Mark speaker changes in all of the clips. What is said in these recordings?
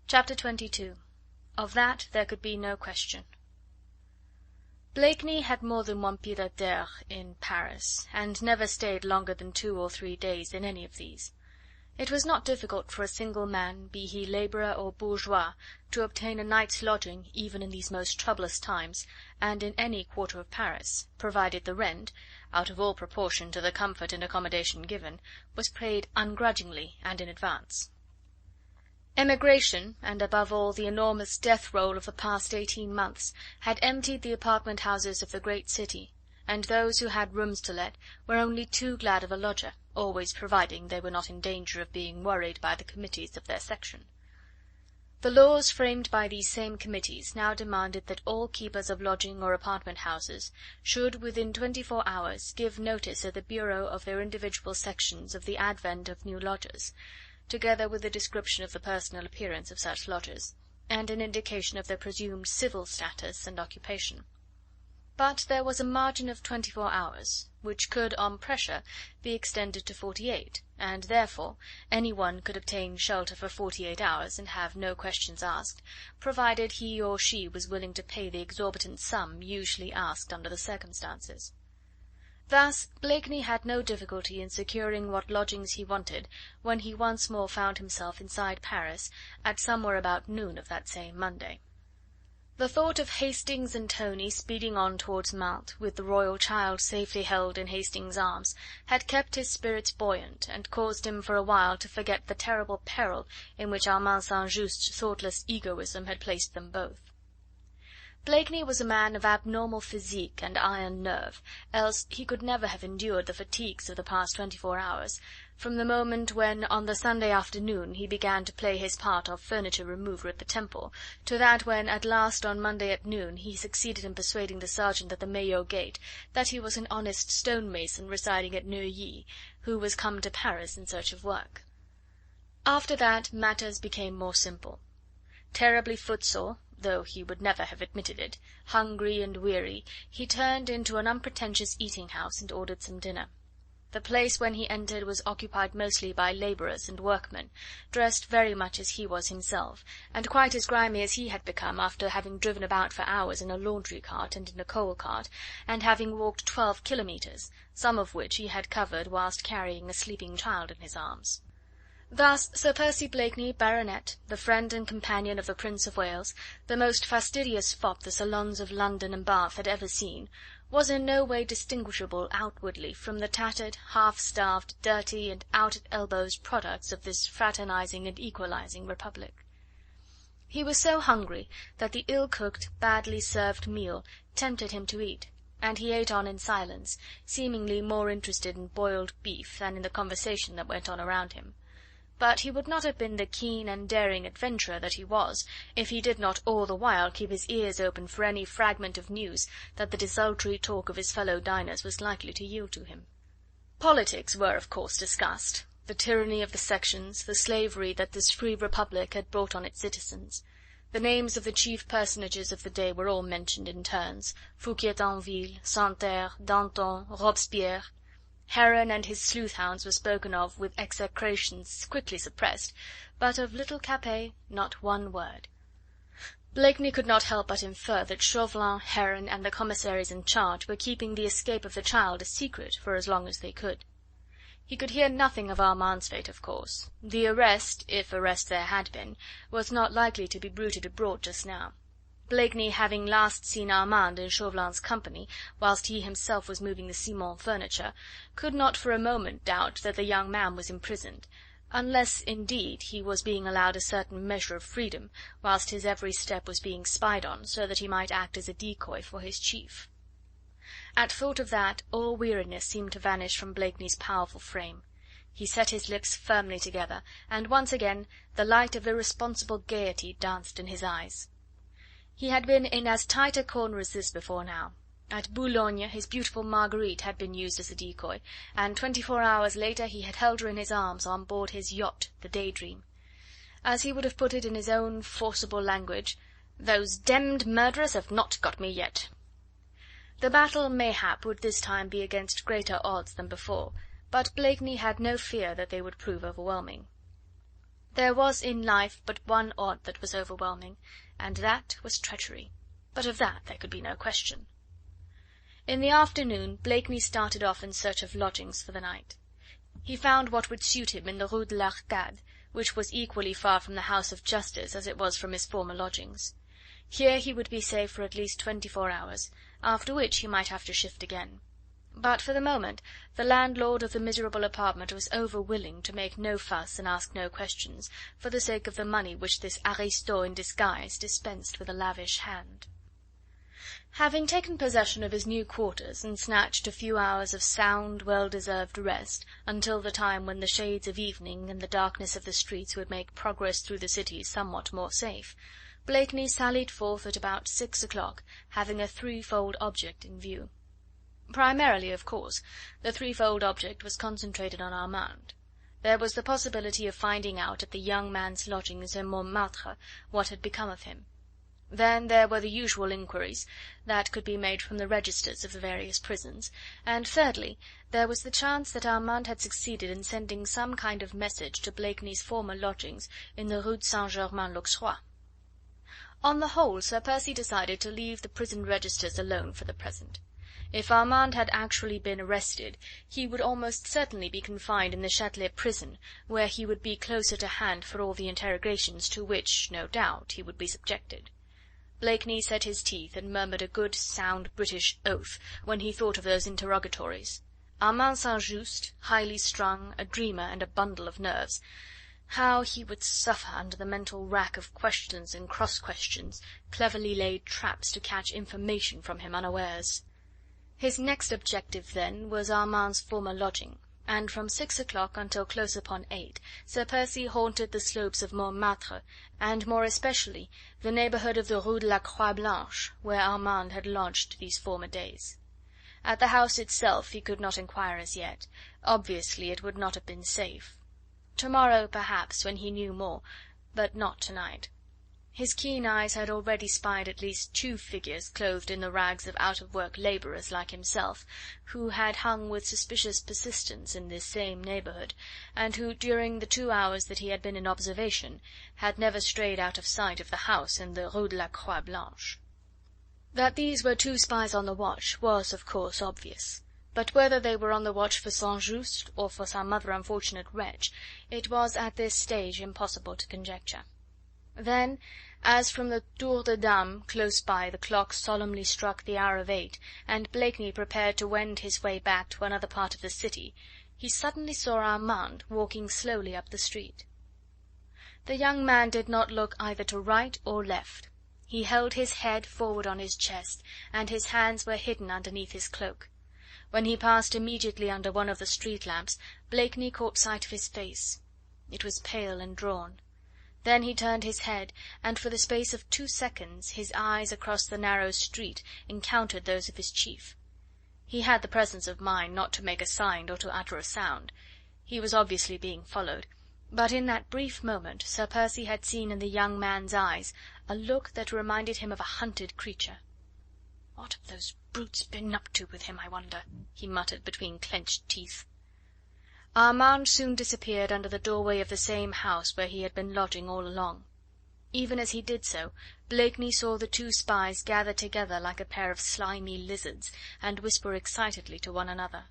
Speaker 1: Chapter 22. Of that there could be no question. Blakeney had more than one pied-à-terre in Paris, and never stayed longer than 2 or 3 days in any of these. It was not difficult for a single man, be he labourer or bourgeois, to obtain a night's lodging even in these most troublous times, and in any quarter of Paris, provided the rent, out of all proportion to the comfort and accommodation given, was paid ungrudgingly and in advance. Emigration, and above all the enormous death roll of the past 18 months, had emptied the apartment houses of the great city, and those who had rooms to let were only too glad of a lodger, always providing they were not in danger of being worried by the committees of their section. The laws framed by these same committees now demanded that all keepers of lodging or apartment houses should within 24 hours give notice at the bureau of their individual sections of the advent of new lodgers, together with a description of the personal appearance of such lodgers, and an indication of their presumed civil status and occupation. But there was a margin of 24 hours, which could, on pressure, be extended to 48, and therefore any one could obtain shelter for 48 hours and have no questions asked, provided he or she was willing to pay the exorbitant sum usually asked under the circumstances. Thus Blakeney had no difficulty in securing what lodgings he wanted when he once more found himself inside Paris at somewhere about noon of that same Monday. The thought of Hastings and Tony speeding on towards Mantes, with the royal child safely held in Hastings' arms, had kept his spirits buoyant, and caused him for a while to forget the terrible peril in which Armand St. Just's thoughtless egoism had placed them both. Blakeney was a man of abnormal physique and iron nerve, else he could never have endured the fatigues of the past 24 hours, from the moment when, on the Sunday afternoon, he began to play his part of furniture remover at the Temple, to that when, at last, on Monday at noon, he succeeded in persuading the sergeant at the Maillot gate that he was an honest stonemason residing at Neuilly, who was come to Paris in search of work. After that matters became more simple. Terribly footsore, though he would never have admitted it, hungry and weary, he turned into an unpretentious eating-house and ordered some dinner. The place when he entered was occupied mostly by labourers and workmen, dressed very much as he was himself, and quite as grimy as he had become after having driven about for hours in a laundry cart and in a coal cart, and having walked 12 kilometres, some of which he had covered whilst carrying a sleeping child in his arms. Thus Sir Percy Blakeney, Baronet, the friend and companion of the Prince of Wales, the most fastidious fop the salons of London and Bath had ever seen, was in no way distinguishable outwardly from the tattered, half-starved, dirty and out at elbows products of this fraternising and equalising republic. He was so hungry that the ill-cooked, badly served meal tempted him to eat, and he ate on in silence, seemingly more interested in boiled beef than in the conversation that went on around him. But he would not have been the keen and daring adventurer that he was, if he did not all the while keep his ears open for any fragment of news that the desultory talk of his fellow diners was likely to yield to him. Politics were of course discussed, the tyranny of the sections, the slavery that this free republic had brought on its citizens. The names of the chief personages of the day were all mentioned in turns: Fouquier-Tinville, Santerre, Danton, Robespierre. Heron and his sleuth-hounds were spoken of with execrations quickly suppressed, but of little Capet not one word. Blakeney could not help but infer that Chauvelin, Heron and the commissaries in charge were keeping the escape of the child a secret for as long as they could. He could hear nothing of Armand's fate, of course. The arrest, if arrest there had been, was not likely to be bruited abroad just now. Blakeney, having last seen Armand in Chauvelin's company, whilst he himself was moving the Simon furniture, could not for a moment doubt that the young man was imprisoned, unless, indeed, he was being allowed a certain measure of freedom, whilst his every step was being spied on, so that he might act as a decoy for his chief. At thought of that, all weariness seemed to vanish from Blakeney's powerful frame. He set his lips firmly together, and once again the light of irresponsible gaiety danced in his eyes. He had been in as tight a corner as this before now. At Boulogne his beautiful Marguerite had been used as a decoy, and 24 hours later he had held her in his arms on board his yacht, the Daydream. As he would have put it in his own forcible language, "Those demmed murderers have not got me yet." The battle, mayhap, would this time be against greater odds than before, but Blakeney had no fear that they would prove overwhelming. There was in life but one odd that was overwhelming, and that was treachery. But of that there could be no question. In the afternoon Blakeney started off in search of lodgings for the night. He found what would suit him in the Rue de l'Arcade, which was equally far from the house of Justice as it was from his former lodgings. Here he would be safe for at least 24 hours, after which he might have to shift again. But for the moment the landlord of the miserable apartment was over willing to make no fuss and ask no questions, for the sake of the money which this aristo in disguise dispensed with a lavish hand. Having taken possession of his new quarters and snatched a few hours of sound, well-deserved rest, until the time when the shades of evening and the darkness of the streets would make progress through the city somewhat more safe, Blakeney sallied forth at about 6 o'clock, having a threefold object in view. Primarily, of course, the threefold object was concentrated on Armand. There was the possibility of finding out at the young man's lodgings in Montmartre what had become of him. Then there were the usual inquiries that could be made from the registers of the various prisons, and thirdly, there was the chance that Armand had succeeded in sending some kind of message to Blakeney's former lodgings in the Rue Saint-Germain-l'Auxerrois. On the whole, Sir Percy decided to leave the prison registers alone for the present. If Armand had actually been arrested, he would almost certainly be confined in the Chatelet prison, where he would be closer to hand for all the interrogations to which, no doubt, he would be subjected. Blakeney set his teeth and murmured a good sound British oath when he thought of those interrogatories. Armand St. Just, highly strung, a dreamer and a bundle of nerves. How he would suffer under the mental rack of questions and cross-questions, cleverly laid traps to catch information from him unawares. His next objective, then, was Armand's former lodging, and from 6 o'clock until close upon 8 Sir Percy haunted the slopes of Montmartre, and more especially the neighbourhood of the Rue de la Croix Blanche, where Armand had lodged these former days. At the house itself he could not inquire as yet. Obviously it would not have been safe. To-morrow, perhaps, when he knew more, but not to-night. His keen eyes had already spied at least 2 figures clothed in the rags of out-of-work labourers like himself, who had hung with suspicious persistence in this same neighbourhood, and who, during the 2 hours that he had been in observation, had never strayed out of sight of the house in the Rue de la Croix Blanche. That these were 2 spies on the watch was, of course, obvious, but whether they were on the watch for St. Just or for some other unfortunate wretch, it was at this stage impossible to conjecture. Then, as from the Tour de Dames close by the clock solemnly struck the hour of 8, and Blakeney prepared to wend his way back to another part of the city, he suddenly saw Armand walking slowly up the street. The young man did not look either to right or left. He held his head forward on his chest, and his hands were hidden underneath his cloak. When he passed immediately under one of the street lamps, Blakeney caught sight of his face. It was pale and drawn. Then he turned his head, and for the space of 2 seconds his eyes across the narrow street encountered those of his chief. He had the presence of mind not to make a sign or to utter a sound. He was obviously being followed, but in that brief moment Sir Percy had seen in the young man's eyes a look that reminded him of a hunted creature. "What have those brutes been up to with him, I wonder?" he muttered between clenched teeth. Armand soon disappeared under the doorway of the same house where he had been lodging all along. Even as he did so, Blakeney saw the 2 spies gather together like a pair of slimy lizards, and whisper excitedly to one another.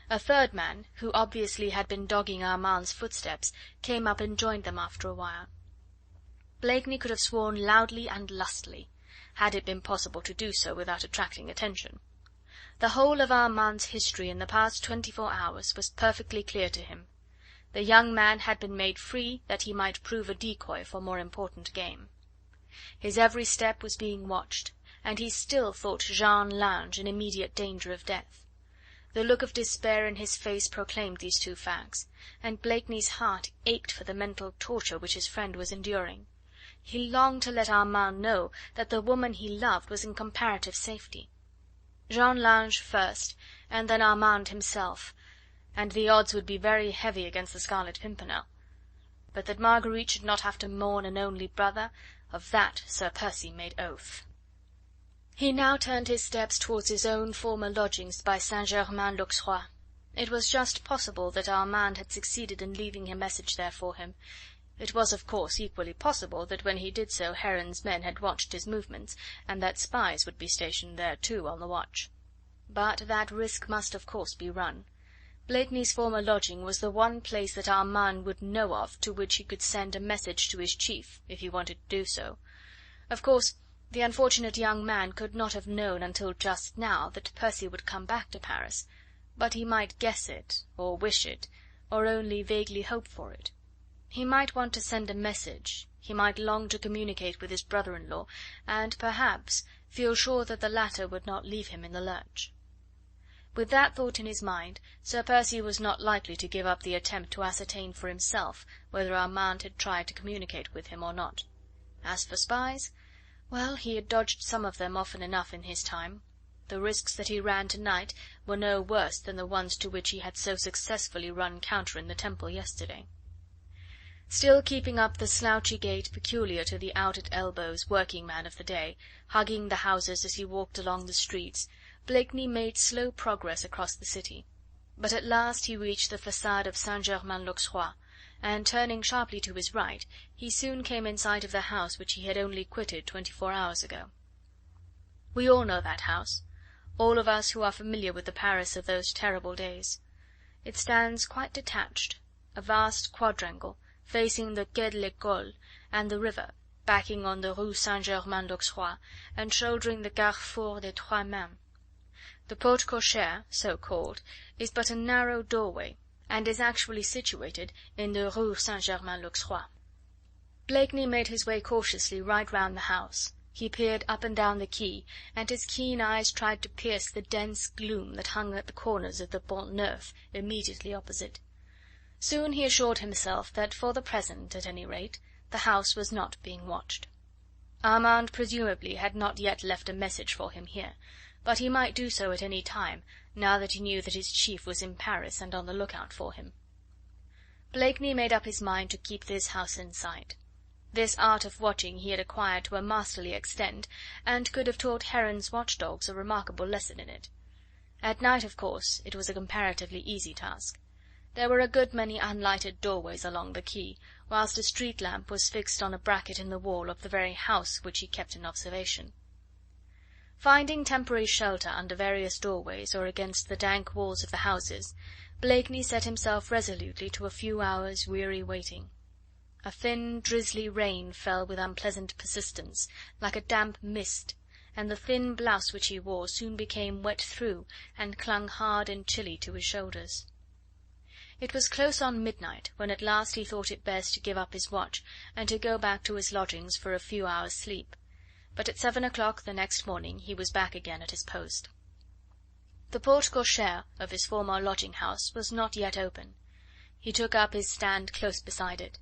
Speaker 1: A third man, who obviously had been dogging Armand's footsteps, came up and joined them after a while. Blakeney could have sworn loudly and lustily, had it been possible to do so without attracting attention. The whole of Armand's history in the past 24 hours was perfectly clear to him. The young man had been made free that he might prove a decoy for more important game. His every step was being watched, and he still thought Jeanne Lange in immediate danger of death. The look of despair in his face proclaimed these 2 facts, and Blakeney's heart ached for the mental torture which his friend was enduring. He longed to let Armand know that the woman he loved was in comparative safety. Jeanne Lange first, and then Armand himself, and the odds would be very heavy against the Scarlet Pimpernel. But that Marguerite should not have to mourn an only brother, of that Sir Percy made oath. He now turned his steps towards his own former lodgings by Saint-Germain-l'Auxerrois. It was just possible that Armand had succeeded in leaving a message there for him. It was, of course, equally possible that when he did so Heron's men had watched his movements, and that spies would be stationed there too on the watch. But that risk must of course be run. Blakeney's former lodging was the one place that Armand would know of to which he could send a message to his chief, if he wanted to do so. Of course, the unfortunate young man could not have known until just now that Percy would come back to Paris, but he might guess it, or wish it, or only vaguely hope for it. He might want to send a message, he might long to communicate with his brother-in-law, and, perhaps, feel sure that the latter would not leave him in the lurch. With that thought in his mind, Sir Percy was not likely to give up the attempt to ascertain for himself whether Armand had tried to communicate with him or not. As for spies, well, he had dodged some of them often enough in his time. The risks that he ran tonight were no worse than the ones to which he had so successfully run counter in the Temple yesterday. Still keeping up the slouchy gait peculiar to the out-at-elbows working man of the day, hugging the houses as he walked along the streets, Blakeney made slow progress across the city. But at last he reached the facade of Saint-Germain-l'Auxerrois, and turning sharply to his right, he soon came in sight of the house which he had only quitted 24 hours ago. We all know that house, all of us who are familiar with the Paris of those terrible days. It stands quite detached, a vast quadrangle, facing the Quai de l'Ecole and the river, backing on the Rue Saint-Germain-l'Auxerrois, and shouldering the Carrefour des Trois Mains. The porte cochere, so called, is but a narrow doorway, and is actually situated in the Rue Saint-Germain-l'Auxerrois. Blakeney made his way cautiously right round the house. He peered up and down the quay, and his keen eyes tried to pierce the dense gloom that hung at the corners of the Pont Neuf immediately opposite. Soon he assured himself that for the present, at any rate, the house was not being watched. Armand presumably had not yet left a message for him here, but he might do so at any time, now that he knew that his chief was in Paris and on the lookout for him. Blakeney made up his mind to keep this house in sight. This art of watching he had acquired to a masterly extent, and could have taught Heron's watchdogs a remarkable lesson in it. At night, of course, it was a comparatively easy task. There were a good many unlighted doorways along the quay, whilst a street lamp was fixed on a bracket in the wall of the very house which he kept in observation. Finding temporary shelter under various doorways or against the dank walls of the houses, Blakeney set himself resolutely to a few hours' weary waiting. A thin, drizzly rain fell with unpleasant persistence, like a damp mist, and the thin blouse which he wore soon became wet through and clung hard and chilly to his shoulders. It was close on midnight when at last he thought it best to give up his watch and to go back to his lodgings for a few hours' sleep, but at 7 o'clock the next morning he was back again at his post. The porte cochere of his former lodging-house was not yet open. He took up his stand close beside it.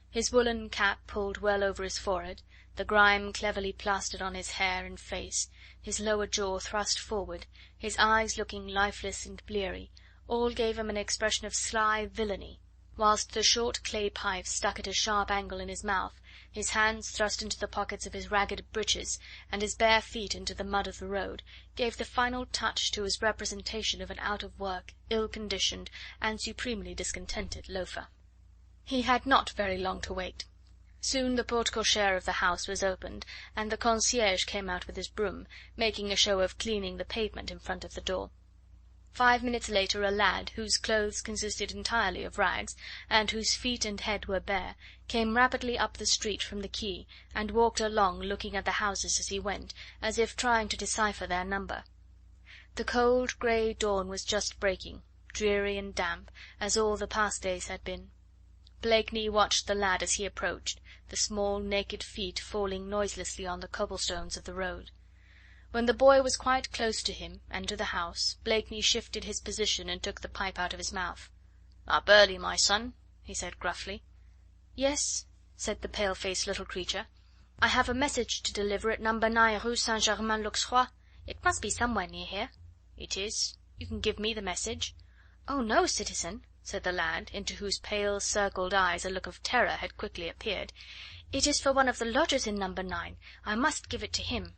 Speaker 1: His woollen cap pulled well over his forehead, the grime cleverly plastered on his hair and face, his lower jaw thrust forward, his eyes looking lifeless and bleary, all gave him an expression of sly villainy, whilst the short clay pipe stuck at a sharp angle in his mouth, his hands thrust into the pockets of his ragged breeches, and his bare feet into the mud of the road, gave the final touch to his representation of an out-of-work, ill-conditioned, and supremely discontented loafer. He had not very long to wait. Soon the porte cochere of the house was opened, and the concierge came out with his broom, making a show of cleaning the pavement in front of the door. 5 minutes later a lad, whose clothes consisted entirely of rags, and whose feet and head were bare, came rapidly up the street from the quay, and walked along looking at the houses as he went, as if trying to decipher their number. The cold grey dawn was just breaking, dreary and damp, as all the past days had been. Blakeney watched the lad as he approached, the small naked feet falling noiselessly on the cobblestones of the road. When the boy was quite close to him and to the house, Blakeney shifted his position and took the pipe out of his mouth. "Up early, my son," he said gruffly. "Yes," said the pale-faced little creature. "I have a message to deliver at number 9 Rue Saint-Germain-l'Auxerrois. It must be somewhere near here." "It is. You can give me the message." "Oh no, citizen," said the lad, into whose pale circled eyes a look of terror had quickly appeared. "It is for one of the lodgers in number 9. I must give it to him."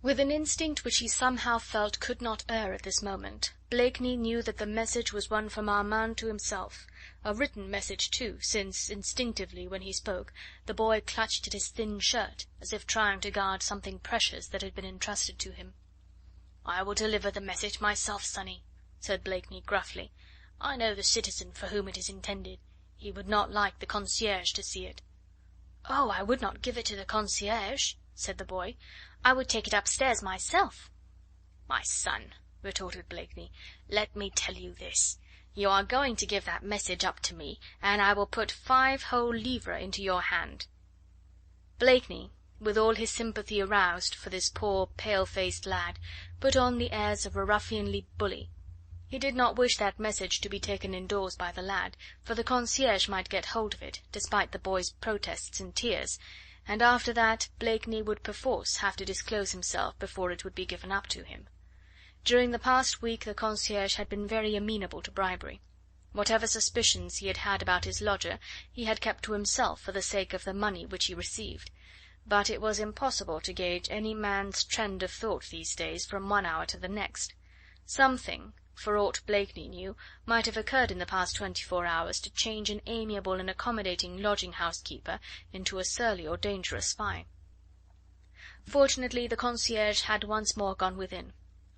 Speaker 1: With an instinct which he somehow felt could not err at this moment, Blakeney knew that the message was one from Armand to himself, A written message, too, since, instinctively, when he spoke, the boy clutched at his thin shirt, as if trying to guard something precious that had been entrusted to him. "I will deliver the message myself, sonny," said Blakeney gruffly. "I know the citizen for whom it is intended. He would not like the concierge to see it." "Oh, I would not give it to the concierge," said the boy. "I would take it upstairs myself." "My son," retorted Blakeney, "let me tell you this. You are going to give that message up to me, and I will put 5 whole livres into your hand." Blakeney, with all his sympathy aroused for this poor pale-faced lad, put on the airs of a ruffianly bully. He did not wish that message to be taken indoors by the lad, for the concierge might get hold of it, despite the boy's protests and tears, and after that Blakeney would perforce have to disclose himself before it would be given up to him. During the past week the concierge had been very amenable to bribery. Whatever suspicions he had had about his lodger he had kept to himself for the sake of the money which he received, but it was impossible to gauge any man's trend of thought these days from one hour to the next. Something, for aught Blakeney knew, might have occurred in the past 24 hours to change an amiable and accommodating lodging-house keeper into a surly or dangerous spy. Fortunately the concierge had once more gone within.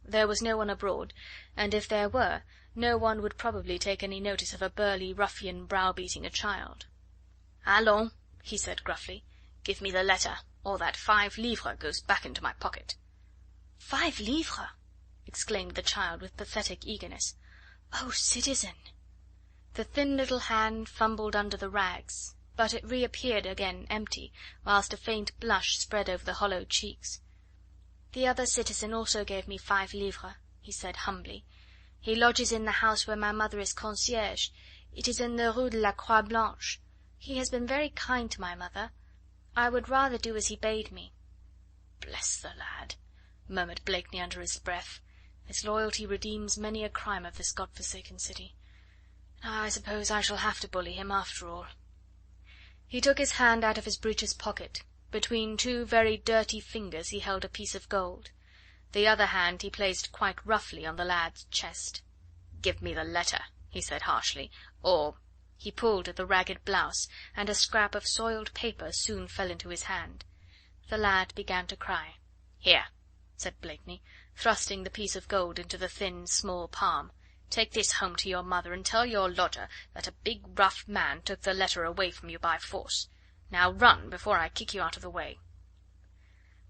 Speaker 1: There was no one abroad, and if there were, no one would probably take any notice of a burly ruffian browbeating a child. "Allons," he said gruffly, "give me the letter, or that 5 livres goes back into my pocket." 5 livres! exclaimed the child with pathetic eagerness. "Oh, citizen!" The thin little hand fumbled under the rags, but it reappeared again empty, whilst a faint blush spread over the hollow cheeks. "The other citizen also gave me 5 livres," he said humbly. "He lodges in the house where my mother is concierge. It is in the Rue de la Croix Blanche. He has been very kind to my mother. I would rather do as he bade me." "Bless the lad," murmured Blakeney under his breath. "His loyalty redeems many a crime of this God-forsaken city. Now I suppose I shall have to bully him after all." He took his hand out of his breeches pocket. Between 2 very dirty fingers he held a piece of gold. The other hand he placed quite roughly on the lad's chest. "Give me the letter," he said harshly, "or..." He pulled at the ragged blouse, and a scrap of soiled paper soon fell into his hand. The lad began to cry. "Here," said Blakeney, thrusting the piece of gold into the thin, small palm. "Take this home to your mother, and tell your lodger that a big rough man took the letter away from you by force. Now run, before I kick you out of the way."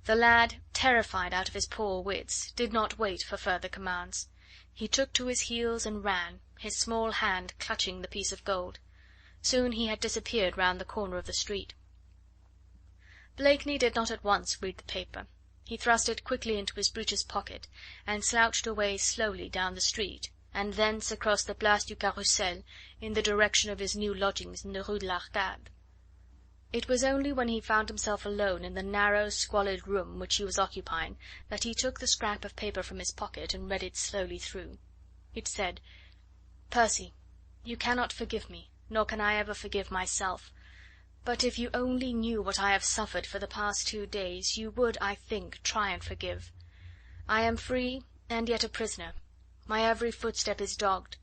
Speaker 1: The lad, terrified out of his poor wits, did not wait for further commands. He took to his heels and ran, his small hand clutching the piece of gold. Soon he had disappeared round the corner of the street. Blakeney did not at once read the paper. He thrust it quickly into his breeches pocket, and slouched away slowly down the street, and thence across the Place du Carrousel in the direction of his new lodgings in the Rue de l'Arcade. It was only when he found himself alone in the narrow, squalid room which he was occupying that he took the scrap of paper from his pocket and read it slowly through. It said: "Percy, you cannot forgive me, nor can I ever forgive myself. But if you only knew what I have suffered for the past 2 days, you would, I think, try and forgive. I am free, and yet a prisoner. My every footstep is dogged.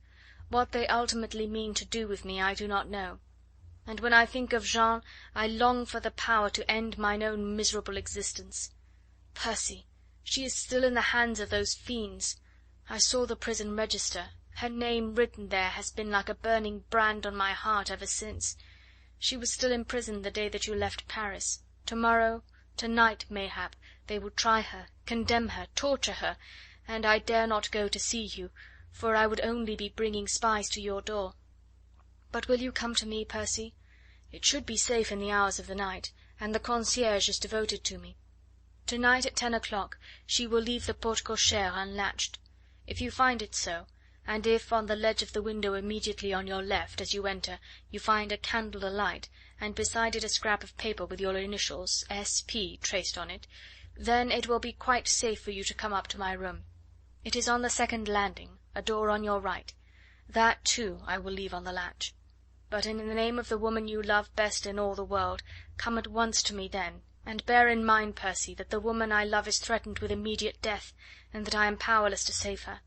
Speaker 1: What they ultimately mean to do with me I do not know. And when I think of Jeanne, I long for the power to end mine own miserable existence. Percy, she is still in the hands of those fiends. I saw the prison register. Her name written there has been like a burning brand on my heart ever since. She was still in prison the day that you left Paris. To-morrow, to-night mayhap, they will try her, condemn her, torture her, and I dare not go to see you, for I would only be bringing spies to your door. But will you come to me, Percy? It should be safe in the hours of the night, and the concierge is devoted to me. To-night at 10 o'clock she will leave the porte cochere unlatched. If you find it so, and if on the ledge of the window immediately on your left as you enter you find a candle alight, and beside it a scrap of paper with your initials S.P. traced on it, then it will be quite safe for you to come up to my room. It is on the 2nd landing, a door on your right. That, too, I will leave on the latch. But in the name of the woman you love best in all the world, come at once to me then, and bear in mind, Percy, that the woman I love is threatened with immediate death, and that I am powerless to save her.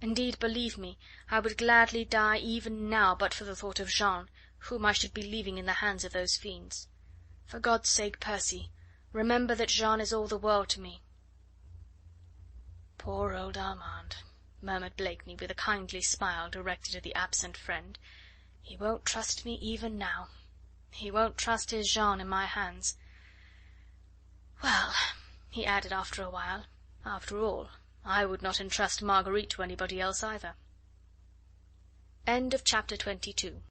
Speaker 1: Indeed, believe me, I would gladly die even now but for the thought of Jeanne, whom I should be leaving in the hands of those fiends. For God's sake, Percy, remember that Jeanne is all the world to me." "Poor old Armand," murmured Blakeney, with a kindly smile directed at the absent friend. "He won't trust me even now. He won't trust his Jeanne in my hands. Well," he added after a while, "after all, I would not entrust Marguerite to anybody else either." Chapter 23